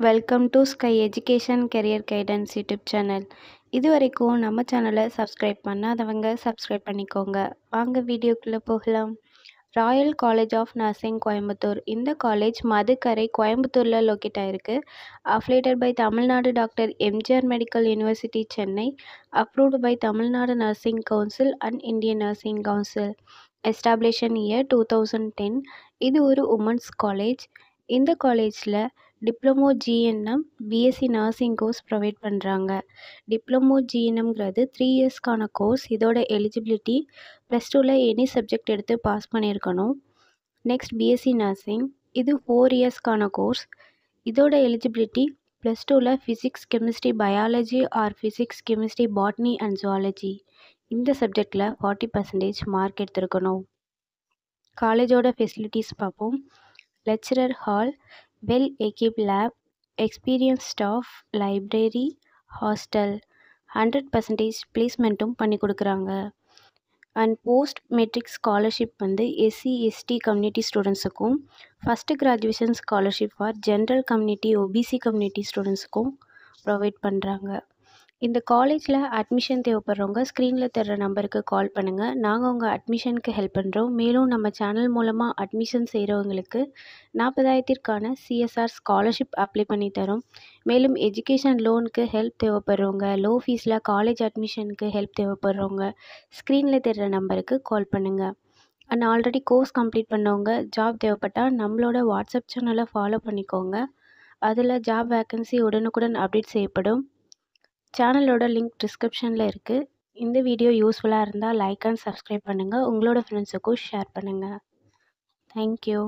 Welcome to sky education career guidance YouTube channel. இதுவரைக்கும் நம்ம சேனலை சப்ஸ்கிரைப் பண்ணாதவங்க சப்ஸ்கிரைப் பண்ணிக்கோங்க. வாங்க வீடியோக்குள்ளே போகலாம். Royal college of nursing Coimbatore. இந்த காலேஜ் மதுக்கரை கோயம்புத்தூரில் லொக்கேட் ஆகிருக்கு. Affiliated by Tamil Nadu doctor MGR medical university Chennai. Approved by Tamil Nadu nursing council and Indian nursing council. Establish year 2010. இது ஒரு உமன்ஸ் காலேஜ். இந்த காலேஜில் diploma GNM BSc nursing course provide பண்ணுறாங்க. டிப்ளமோ ஜிஎன்எம்ங்கிறது 3 இயர்ஸ்க்கான கோர்ஸ். இதோட எலிஜிபிலிட்டி +2ல் எனி சப்ஜெக்ட் எடுத்து பாஸ் பண்ணியிருக்கணும். நெக்ஸ்ட் பிஎஸ்சி நர்சிங், இது 4 இயர்ஸ்க்கான கோர்ஸ். இதோட எலிஜிபிலிட்டி +2ல் physics chemistry biology or physics chemistry botany and zoology இந்த சப்ஜெக்டில் 40% மார்க் எடுத்திருக்கணும். காலேஜோட ஃபெசிலிட்டிஸ் பார்ப்போம். Lecturer hall, well equipped lab, experience staff, library, hostel, 100% பிளேஸ்மெண்ட்டும் பண்ணி கொடுக்குறாங்க. And post matric scholarship SC ST community ஸ்டூடெண்ட்ஸுக்கும், first graduation scholarship for general community OBC community ஸ்டூடெண்ட்ஸுக்கும் ப்ரொவைட் பண்ணுறாங்க. இந்த காலேஜில் அட்மிஷன் தேவைப்படுறவங்க ஸ்க்ரீனில் தர்ற நம்பருக்கு கால் பண்ணுங்கள். நாங்கள் உங்கள் அட்மிஷனுக்கு ஹெல்ப் பண்ணுறோம். மேலும் நம்ம சேனல் மூலமாக அட்மிஷன் செய்கிறவங்களுக்கு 40,000க்கான சிஎஸ்ஆர் ஸ்காலர்ஷிப் அப்ளை பண்ணி தரோம். மேலும் எஜுகேஷன் லோனுக்கு ஹெல்ப் தேவைப்படுறவங்க, லோ ஃபீஸில் காலேஜ் அட்மிஷனுக்கு ஹெல்ப் தேவைப்படுறவங்க ஸ்க்ரீனில் தர்ற நம்பருக்கு கால் பண்ணுங்கள். அண்ட் ஆல்ரெடி கோர்ஸ் கம்ப்ளீட் பண்ணவங்க ஜாப் தேவைப்பட்டால் நம்மளோட வாட்ஸ்அப் சேனலை ஃபாலோ பண்ணிக்கோங்க. அதில் ஜாப் வேக்கன்சி உடனுக்குடன் அப்டேட் செய்யப்படும். சேனலோட லிங்க் டிஸ்கிரிப்ஷனில் இருக்குது. இந்த வீடியோ யூஸ்ஃபுல்லாக இருந்தால் லைக் அண்ட் சப்ஸ்கிரைப் பண்ணுங்கள். உங்களோட ஃப்ரெண்ட்ஸுக்கும் ஷேர் பண்ணுங்கள். தேங்க்யூ.